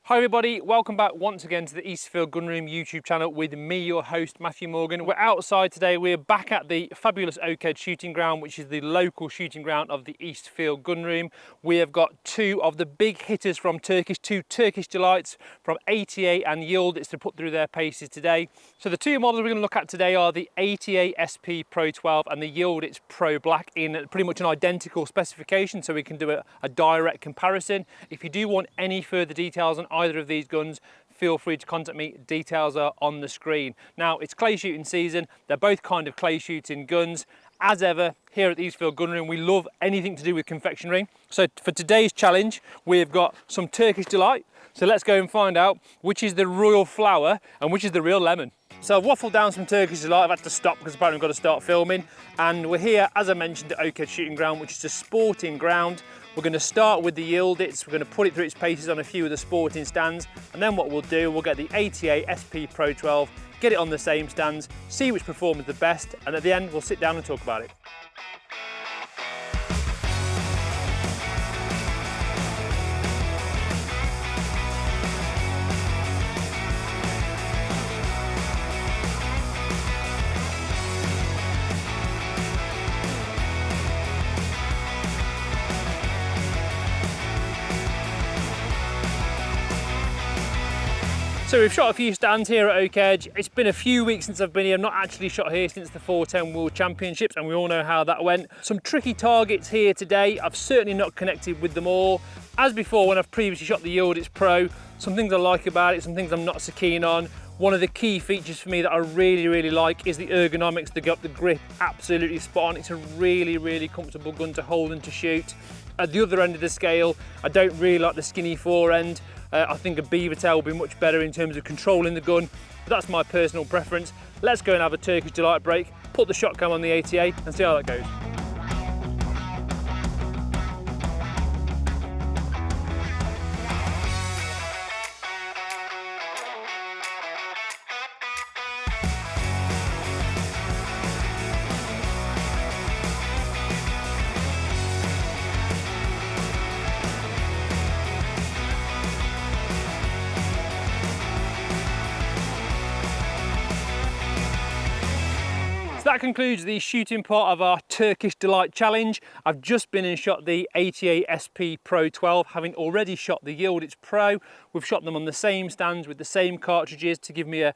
Hi everybody, welcome back once again to the Eastfield Gunroom YouTube channel with me, your host, Matthew Morgan. We're outside today, we're back at the fabulous Oakedge Shooting Ground, which is the local shooting ground of the Eastfield Gunroom. We have got two of the big hitters from two Turkish Delights from ATA and Yildiz to put through their paces today. So the two models we're going to look at today are the ATA SP Pro 12 and the Yildiz Pro Black in pretty much an identical specification, so we can do a direct comparison. If you do want any further details on either of these guns, feel free to contact me. Details are on the screen. Now, it's clay shooting season. They're both kind of clay shooting guns. As ever, here at the Eastfield Gunroom, we love anything to do with confectionery. So for today's challenge, we've got some Turkish Delight. So let's go and find out which is the royal flower and which is the real lemon. So I've waffled down some Turkish Delight. I've had to stop because apparently I've got to start filming. And we're here, as I mentioned, at Oakedge Shooting Ground, which is a sporting ground. We're going to start with the Yildiz. We're going to put it through its paces on a few of the sporting stands. And then what we'll do, we'll get the ATA SP Pro 12, get it on the same stands, see which performs the best. And at the end, we'll sit down and talk about it. So we've shot a few stands here at Oakedge. It's been a few weeks since I've been here. I've not actually shot here since the 410 World Championships, and we all know how that went. Some tricky targets here today. I've certainly not connected with them all. As before, when I've previously shot the Yildiz Pro, some things I like about it, some things I'm not so keen on. One of the key features for me that I really like is the ergonomics. The grip, absolutely spot on. It's a really comfortable gun to hold and to shoot. At the other end of the scale, I don't really like the skinny forend. I think a beaver tail will be much better in terms of controlling the gun, but that's my personal preference. Let's go and have a Turkish Delight break, put the shotgun on the ATA and see how that goes. So that concludes the shooting part of our Turkish Delight challenge. I've just been and shot the ATA SP Pro 12, having already shot the Yildiz Pro. We've shot them on the same stands with the same cartridges to give me a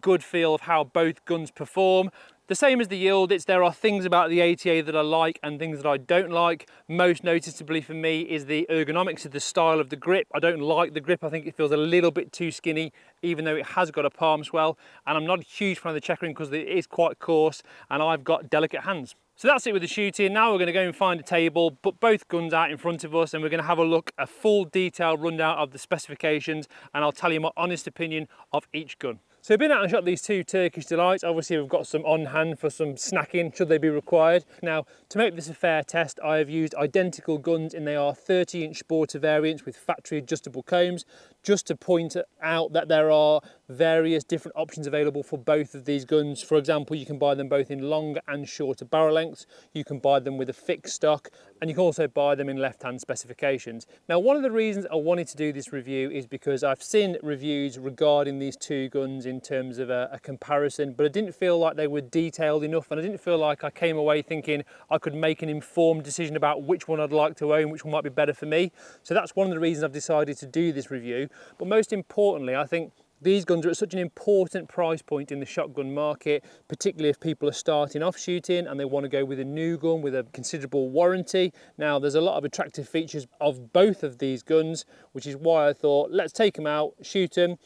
good feel of how both guns perform. The same as the Yildiz, there are things about the ATA that I like and things that I don't like. Most noticeably for me is the ergonomics of the style of the grip. I don't like the grip. I think it feels a little bit too skinny, even though it has got a palm swell. And I'm not a huge fan of the checkering because it is quite coarse and I've got delicate hands. So that's it with the shooting. Now we're going to go and find a table, put both guns out in front of us, and we're going to have a look, a full detailed rundown of the specifications, and I'll tell you my honest opinion of each gun. So we've been out and shot these two Turkish Delights. Obviously we've got some on hand for some snacking should they be required. Now, to make this a fair test, I have used identical guns and they are 30-inch Sporter variants with factory adjustable combs, just to point out that there are various different options available for both of these guns. For example, you can buy them both in longer and shorter barrel lengths. You can buy them with a fixed stock, and you can also buy them in left-hand specifications. Now, one of the reasons I wanted to do this review is because I've seen reviews regarding these two guns in terms of a comparison, but I didn't feel like they were detailed enough, and I didn't feel like I came away thinking I could make an informed decision about which one I'd like to own, which one might be better for me. So that's one of the reasons I've decided to do this review. But most importantly, I think these guns are at such an important price point in the shotgun market, particularly if people are starting off shooting and they want to go with a new gun with a considerable warranty. Now, there's a lot of attractive features of both of these guns, which is why I thought, let's take them out, shoot them,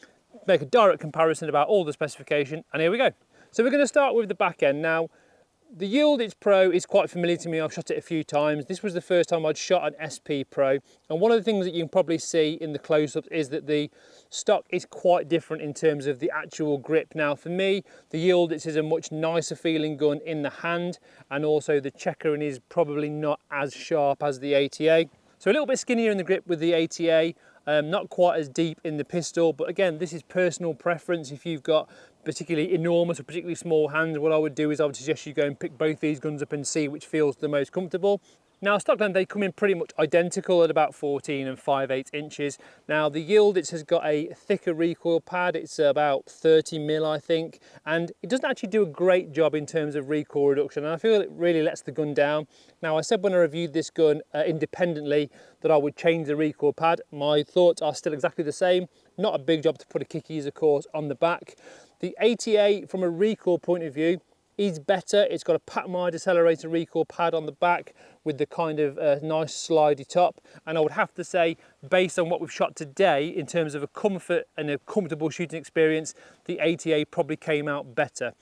make a direct comparison about all the specification, and here we go. So we're going to start with the back end. Now, the Yildiz Pro is quite familiar to me. I've shot it a few times. This was the first time I'd shot an SP Pro. And one of the things that you can probably see in the close-ups is that the stock is quite different in terms of the actual grip. Now, for me, the Yildiz is a much nicer feeling gun in the hand, and also the checkering is probably not as sharp as the ATA. So a little bit skinnier in the grip with the ATA, not quite as deep in the pistol, but again, this is personal preference. If you've got particularly enormous or particularly small hands, what I would do is I would suggest you go and pick both these guns up and see which feels the most comfortable. Now stock length, they come in pretty much identical at about 14 and 5/8 inches. Now the Yildiz has got a thicker recoil pad, it's about 30 mil I think, and it doesn't actually do a great job in terms of recoil reduction, and I feel it really lets the gun down. Now I said when I reviewed this gun independently that I would change the recoil pad. My thoughts are still exactly the same. Not a big job to put a kick ease of course on the back. The ATA from a recoil point of view is better. It's got a Patmire decelerator recoil pad on the back with the kind of nice slidey top, and I would have to say, based on what we've shot today in terms of a comfort and a comfortable shooting experience, the ATA probably came out better.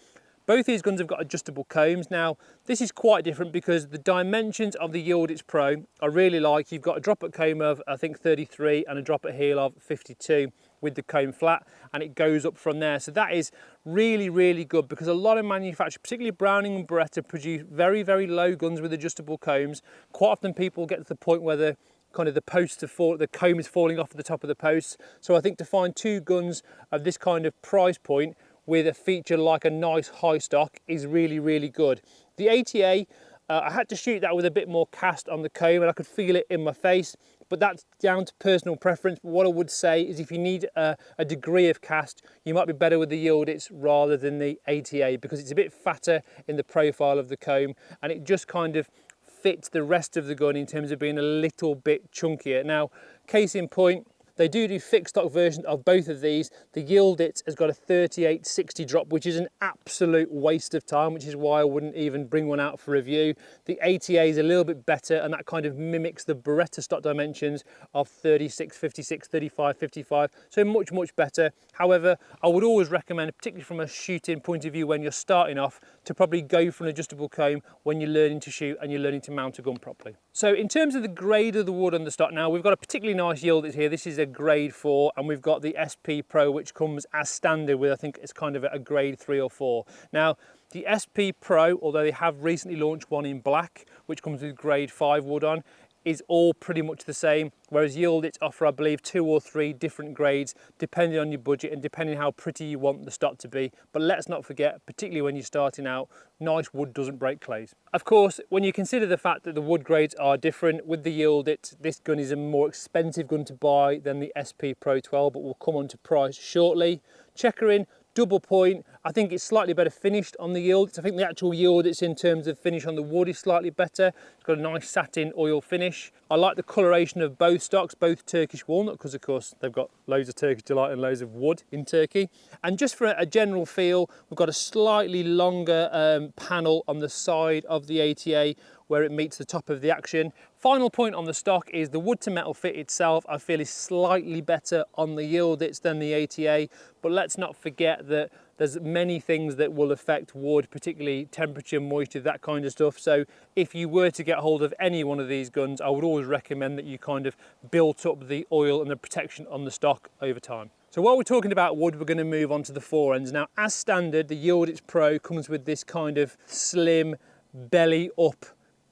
Both these guns have got adjustable combs. Now, this is quite different because the dimensions of the Yildiz Pro I really like. You've got a drop at comb of, I think, 33 and a drop at heel of 52 with the comb flat, and it goes up from there. So that is really, really good because a lot of manufacturers, particularly Browning and Beretta, produce very, very low guns with adjustable combs. Quite often people get to the point where the comb is falling off at the top of the posts. So I think to find two guns of this kind of price point with a feature like a nice high stock is really, really good. The ATA, I had to shoot that with a bit more cast on the comb and I could feel it in my face, but that's down to personal preference. But what I would say is if you need a degree of cast, you might be better with the Yildiz rather than the ATA because it's a bit fatter in the profile of the comb and it just kind of fits the rest of the gun in terms of being a little bit chunkier. Now, case in point, they do fixed stock versions of both of these. The Yildiz has got a 38/60 drop, which is an absolute waste of time, which is why I wouldn't even bring one out for review. The ATA is a little bit better, and that kind of mimics the Beretta stock dimensions of 36/56, 35/55, so much, much better. However, I would always recommend, particularly from a shooting point of view when you're starting off, to probably go for an adjustable comb when you're learning to shoot and you're learning to mount a gun properly. So in terms of the grade of the wood on the stock, now we've got a particularly nice Yildiz here. This is a grade 4, and we've got the SP Pro, which comes as standard with, I think it's kind of a grade 3 or 4. Now, the SP Pro, although they have recently launched one in black, which comes with grade 5 wood on, is all pretty much the same, whereas Yildiz offer, I believe, 2 or 3 different grades depending on your budget and depending how pretty you want the stock to be. But let's not forget, particularly when you're starting out, nice wood doesn't break clays. Of course, when you consider the fact that the wood grades are different, with the Yildiz, this gun is a more expensive gun to buy than the SP Pro 12, but we'll come on to price shortly. Checkering, double point, I think it's slightly better finished on the Yildiz. I think the actual Yildiz in terms of finish on the wood is slightly better. It's got a nice satin oil finish. I like the coloration of both stocks, both Turkish walnut, because of course they've got loads of Turkish Delight and loads of wood in Turkey. And just for a general feel, we've got a slightly longer panel on the side of the ATA where it meets the top of the action. Final point on the stock is the wood to metal fit itself, I feel, is slightly better on the Yildiz than the ATA, but let's not forget that there's many things that will affect wood, particularly temperature, moisture, that kind of stuff. So if you were to get hold of any one of these guns, I would always recommend that you kind of build up the oil and the protection on the stock over time. So while we're talking about wood, we're going to move on to the forends. Now, as standard, the Yildiz Pro comes with this kind of slim belly up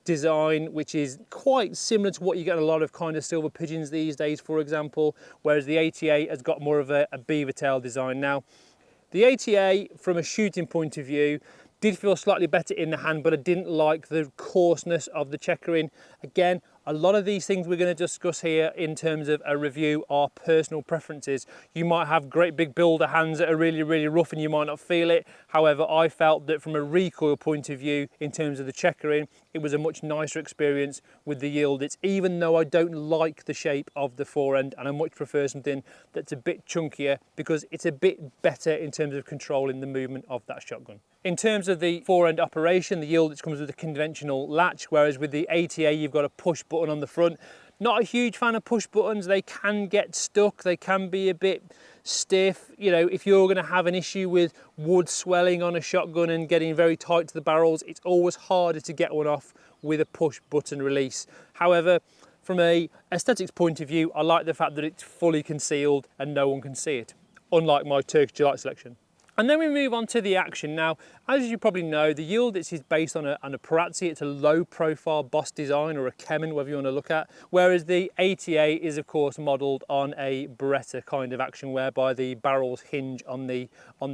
design, which is quite similar to what you get in a lot of kind of silver pigeons these days, for example, whereas the ATA has got more of a beaver tail design. Now, the ATA, from a shooting point of view, did feel slightly better in the hand, but I didn't like the coarseness of the checkering. Again, a lot of these things we're going to discuss here in terms of a review are personal preferences. You might have great big builder hands that are really, really rough and you might not feel it. However, I felt that from a recoil point of view, in terms of the checkering, it was a much nicer experience with the Yildiz, even though I don't like the shape of the forend, and I much prefer something that's a bit chunkier because it's a bit better in terms of controlling the movement of that shotgun. In terms of the forend operation, the Yildiz comes with a conventional latch, whereas with the ATA you've got a push button on the front. Not a huge fan of push buttons. They can get stuck, they can be a bit stiff. You know, if you're going to have an issue with wood swelling on a shotgun and getting very tight to the barrels, it's always harder to get one off with a push button release. However, from a aesthetics point of view, I like the fact that it's fully concealed and no one can see it, unlike my Turkish Delight selection. And then we move on to the action. Now, As you probably know, the Yildiz is based on a Perazzi. It's a low profile boss design, or a Kemen, whatever you want to look at, whereas the ATA is of course modelled on a Beretta kind of action, whereby the barrels hinge on the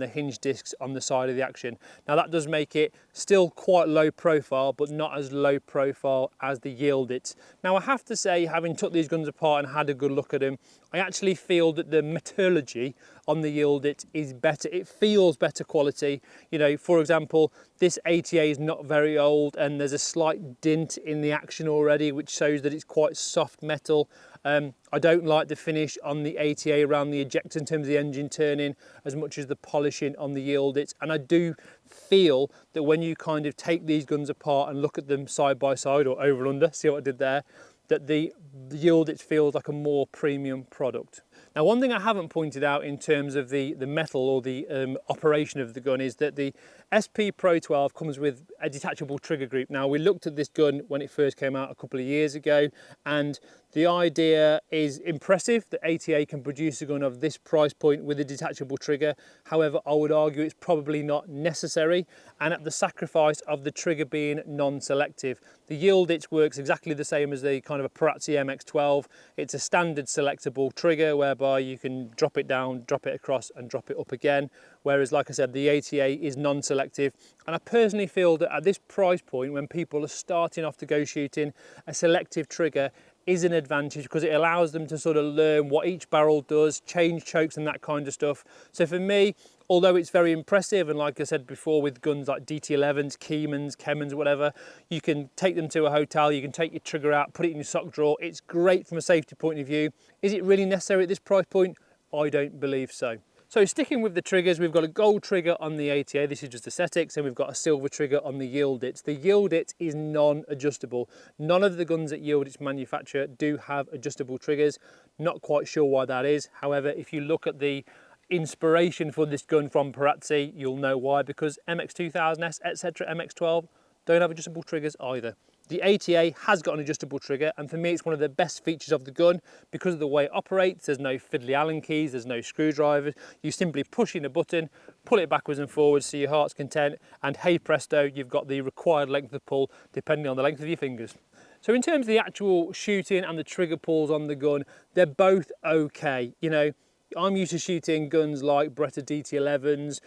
hinge discs on the side of the action. Now that does make it still quite low profile, but not as low profile as the Yildiz. Now I have to say, having took these guns apart and had a good look at them, I actually feel that the metallurgy on the Yildiz is better. It feels better quality. You know, for example, this ATA is not very old and there's a slight dint in the action already, which shows that it's quite soft metal. I don't like the finish on the ATA around the ejector in terms of the engine turning as much as the polishing on the Yildiz. And I do feel that when you kind of take these guns apart and look at them side by side, or over and under, see what I did there, that the Yildiz feels like a more premium product. Now, one thing I haven't pointed out in terms of the metal or the operation of the gun is that the SP Pro 12 comes with a detachable trigger group. Now, we looked at this gun when it first came out a couple of years ago, and the idea is impressive that ATA can produce a gun of this price point with a detachable trigger. However, I would argue it's probably not necessary, and at the sacrifice of the trigger being non-selective. The Yildiz works exactly the same as the kind of a Perazzi MX-12. It's a standard selectable trigger whereby you can drop it down, drop it across and drop it up again. Whereas, like I said, the ATA is non-selective. And I personally feel that at this price point, when people are starting off to go shooting, a selective trigger is an advantage because it allows them to sort of learn what each barrel does, change chokes and that kind of stuff. So for me, although it's very impressive, and like I said before, with guns like DT11s, Kemens, whatever, you can take them to a hotel, you can take your trigger out, put it in your sock drawer. It's great from a safety point of view. Is it really necessary at this price point? I don't believe so. So sticking with the triggers, we've got a gold trigger on the ATA, this is just aesthetics, and we've got a silver trigger on the Yildiz. The Yildiz is non-adjustable. None of the guns that Yildiz manufacture do have adjustable triggers. Not quite sure why that is. However, if you look at the inspiration for this gun from Perazzi, you'll know why, because MX-2000S, etc., MX-12 don't have adjustable triggers either. The ATA has got an adjustable trigger, and for me it's one of the best features of the gun because of the way it operates. There's no fiddly Allen keys, there's no screwdrivers. You simply push in a button, pull it backwards and forwards to your heart's content, and hey presto, you've got the required length of pull depending on the length of your fingers. So in terms of the actual shooting and the trigger pulls on the gun, they're both okay. You know, I'm used to shooting guns like Beretta DT11s,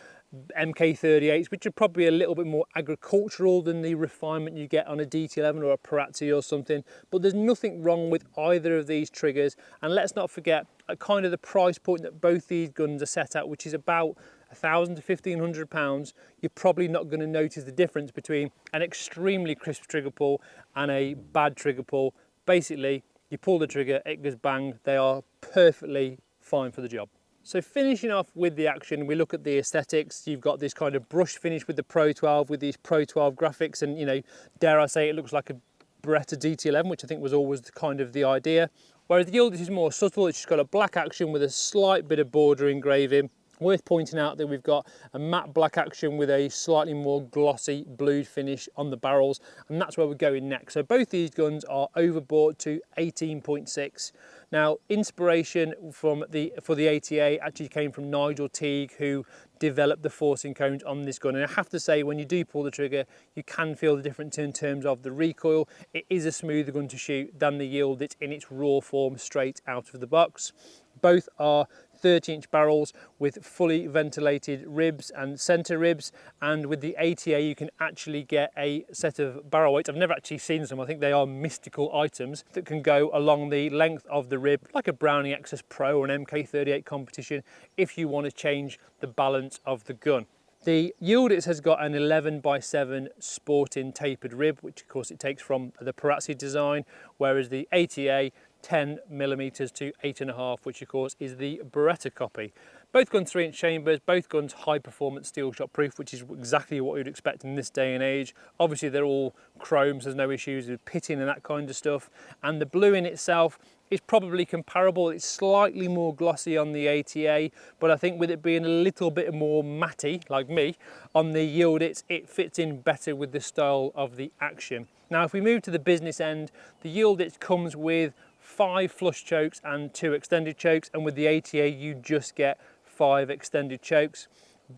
MK38s, which are probably a little bit more agricultural than the refinement you get on a DT11 or a Perazzi or something, but there's nothing wrong with either of these triggers. And let's not forget kind of the price point that both these guns are set at, which is about £1,000 to £1,500. You're probably not going to notice the difference between an extremely crisp trigger pull and a bad trigger pull. Basically, you pull the trigger, it goes bang, they are perfectly fine for the job. So finishing off with the action, we look at the aesthetics. You've got this kind of brush finish with the Pro 12, with these Pro 12 graphics, and, you know, dare I say, it looks like a Beretta DT11, which I think was always kind of the idea. Whereas the Yildiz is more subtle. It's just got a black action with a slight bit of border engraving. Worth pointing out that we've got a matte black action with a slightly more glossy blued finish on the barrels, and that's where we're going next. So both these guns are overbought to 18.6. Now, inspiration for the ATA actually came from Nigel Teague, who developed the forcing cones on this gun. And I have to say, when you do pull the trigger, you can feel the difference in terms of the recoil. It is a smoother gun to shoot than the Yildiz in its raw form straight out of the box. Both are 30-inch barrels with fully ventilated ribs and center ribs, and with the ATA you can actually get a set of barrel weights. I've never actually seen some. I think they are mystical items that can go along the length of the rib, like a Browning XS Pro or an MK38 competition, if you want to change the balance of the gun. The Yildiz has got an 11x7 sporting tapered rib, which of course it takes from the Perazzi design, whereas the ATA 10mm to 8.5, which of course is the Beretta copy. Both guns 3-inch chambers, both guns high performance steel shot proof, which is exactly what you'd expect in this day and age. Obviously they're all chrome, so there's no issues with pitting and that kind of stuff. And the blue in itself is probably comparable. It's slightly more glossy on the ATA, but I think with it being a little bit more matty, like me, on the Yildiz, it fits in better with the style of the action. Now, if we move to the business end, the Yildiz comes with 5 flush chokes and 2 extended chokes, and with the ATA you just get 5 extended chokes.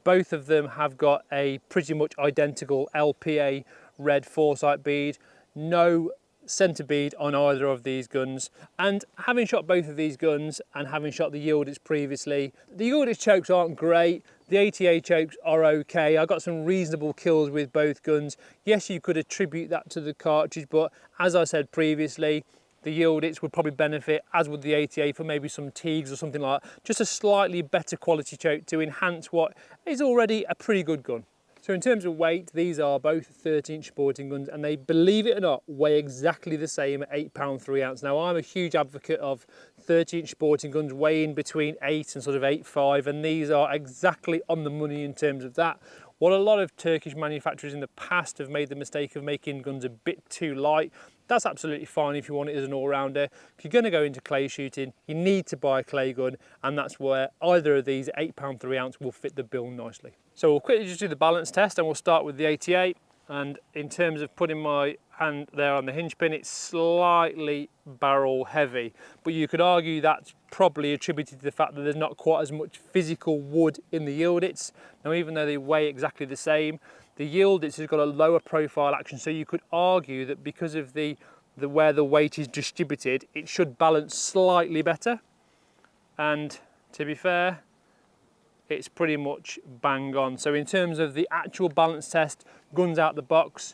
Both of them have got a pretty much identical LPA red foresight bead, no centre bead on either of these guns. And having shot both of these guns and having shot the Yildiz previously, the Yildiz chokes aren't great, the ATA chokes are okay. I got some reasonable kills with both guns. Yes, you could attribute that to the cartridge, but as I said previously, the Yildiz would probably benefit, as would the ATA, for maybe some Teagues or something like that. Just a slightly better quality choke to enhance what is already a pretty good gun. So in terms of weight, these are both 13-inch sporting guns, and they, believe it or not, weigh exactly the same at £8 3 ounce. Now, I'm a huge advocate of 13-inch sporting guns weighing between 8 and sort of 8.5, and these are exactly on the money in terms of that. What a lot of Turkish manufacturers in the past have made the mistake of making guns a bit too light. That's absolutely fine if you want it as an all-rounder. If you're going to go into clay shooting, you need to buy a clay gun, and that's where either of these £8 3 ounce will fit the bill nicely. So we'll quickly just do the balance test, and we'll start with the ATA. And in terms of putting my hand there on the hinge pin, it's slightly barrel heavy, but you could argue that's probably attributed to the fact that there's not quite as much physical wood in the Yildiz. Now, even though they weigh exactly the same, the Yildiz has got a lower profile action, so you could argue that because of the where the weight is distributed, it should balance slightly better. And to be fair, it's pretty much bang on. So in terms of the actual balance test, guns out the box,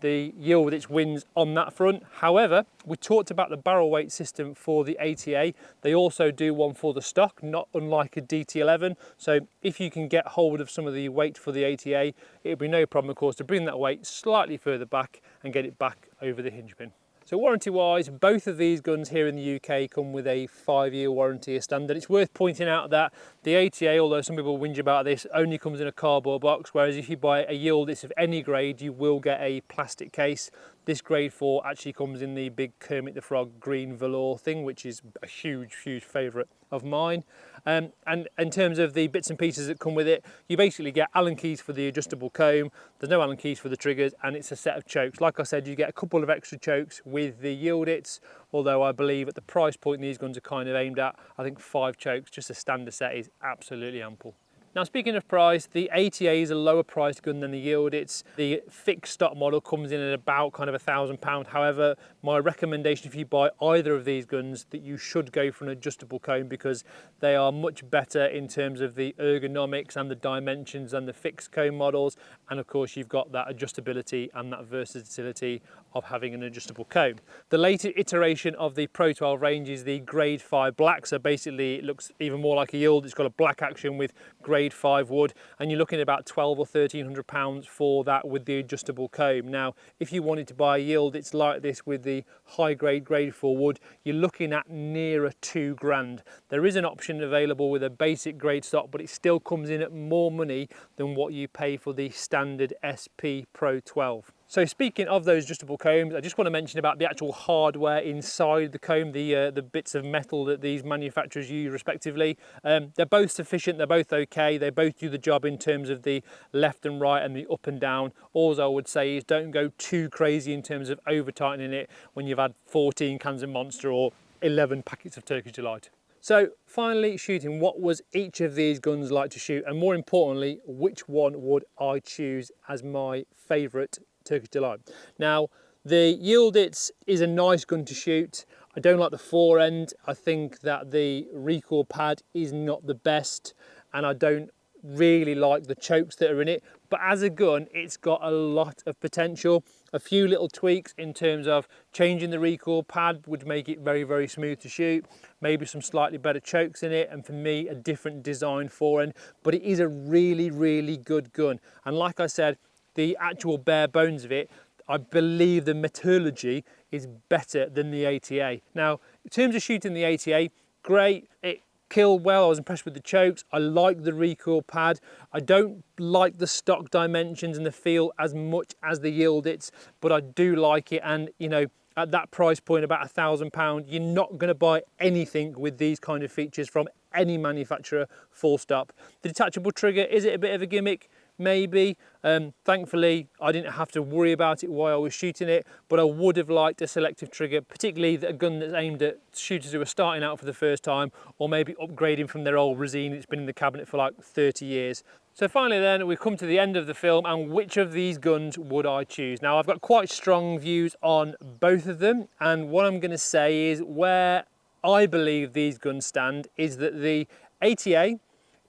the Yildiz wins on that front. However, we talked about the barrel weight system for the ATA. They also do one for the stock, not unlike a DT11. So if you can get hold of some of the weight for the ATA, it'd be no problem, of course, to bring that weight slightly further back and get it back over the hinge pin. So warranty wise, both of these guns here in the UK come with a 5-year warranty as standard. It's worth pointing out that the ATA, although some people whinge about this, only comes in a cardboard box, whereas if you buy a Yildiz of any grade, you will get a plastic case. This grade 4 actually comes in the big Kermit the Frog green velour thing, which is a huge favourite of mine. And in terms of the bits and pieces that come with it, you basically get Allen keys for the adjustable comb, there's no Allen keys for the triggers, and it's a set of chokes. Like I said, you get a couple of extra chokes with the Yildiz, although I believe at the price point these guns are kind of aimed at, I think 5 chokes, just a standard set, is absolutely ample. Now, speaking of price, the ATA is a lower priced gun than the Yildiz. The fixed stock model comes in at about kind of £1,000. However, my recommendation if you buy either of these guns, that you should go for an adjustable comb, because they are much better in terms of the ergonomics and the dimensions than the fixed comb models. And of course, you've got that adjustability and that versatility of having an adjustable comb. The later iteration of the Pro 12 range is the grade 5 black. So basically it looks even more like a Yildiz. It's got a black action with grade 5 wood, and you're looking at about £1,200 or £1,300 for that with the adjustable comb. Now, if you wanted to buy a Yildiz like this with the high grade 4 wood, you're looking at nearer £2,000. There is an option available with a basic grade stock, but it still comes in at more money than what you pay for the standard SP Pro 12. So speaking of those adjustable combs, I just want to mention about the actual hardware inside the comb, the bits of metal that these manufacturers use respectively. They're both sufficient, they're both okay, they both do the job in terms of the left and right and the up and down. All I would say is don't go too crazy in terms of over tightening it when you've had 14 cans of Monster or 11 packets of Turkish Delight. So finally, shooting, what was each of these guns like to shoot, and more importantly, which one would I choose as my favourite Turkish Delight? Now, the Yildiz is a nice gun to shoot. I don't like the forend. I think that the recoil pad is not the best, and I don't really like the chokes that are in it. But as a gun, it's got a lot of potential. A few little tweaks in terms of changing the recoil pad would make it very smooth to shoot. Maybe some slightly better chokes in it, and for me, a different design forend. But it is a really good gun. And like I said, the actual bare bones of it, I believe the metallurgy is better than the ATA. Now, in terms of shooting the ATA, great, it killed well, I was impressed with the chokes, I like the recoil pad, I don't like the stock dimensions and the feel as much as the Yildiz, but I do like it. And you know, at that price point, about £1,000, you're not going to buy anything with these kind of features from any manufacturer, full stop. The detachable trigger, is it a bit of a gimmick? maybe. Thankfully, I didn't have to worry about it while I was shooting it, but I would have liked a selective trigger, particularly a gun that's aimed at shooters who are starting out for the first time, or maybe upgrading from their old Resine that's been in the cabinet for like 30 years. So finally then, we've come to the end of the film, and which of these guns would I choose? Now, I've got quite strong views on both of them, and what I'm going to say is where I believe these guns stand is that the ATA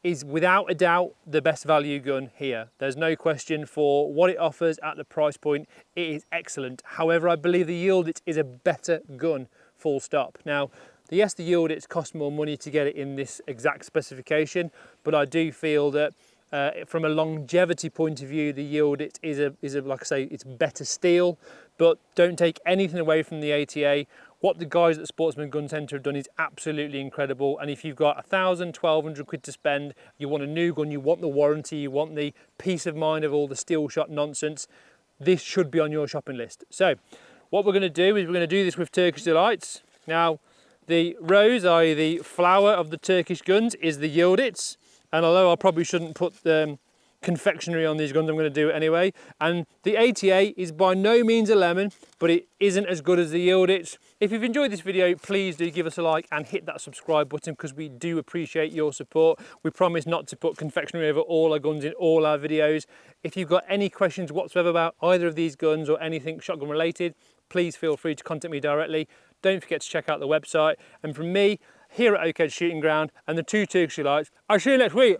is without a doubt the best value gun here. There's no question for what it offers at the price point. It is excellent. However, I believe the Yildiz is a better gun, full stop. Now, yes, the Yildiz costs more money to get it in this exact specification, but I do feel that from a longevity point of view, the Yildiz is a like I say, it's better steel. But don't take anything away from the ATA. What the guys at Sportsman Gun Centre have done is absolutely incredible. And if you've got 1,000, 1,200 quid to spend, you want a new gun, you want the warranty, you want the peace of mind of all the steel shot nonsense, this should be on your shopping list. So what we're going to do is we're going to do this with Turkish Delights. Now, the rose, i.e. the flower of the Turkish guns, is the Yildiz. And although I probably shouldn't put the confectionery on these guns, I'm going to do it anyway. And the ATA is by no means a lemon, but it isn't as good as the Yildiz. If you've enjoyed this video, please do give us a like and hit that subscribe button, because we do appreciate your support. We promise not to put confectionery over all our guns in all our videos. If you've got any questions whatsoever about either of these guns or anything shotgun related, please feel free to contact me directly. Don't forget to check out the website. And from me, here at Oakedge Shooting Ground and the two Turkish Delights, I'll see you next week.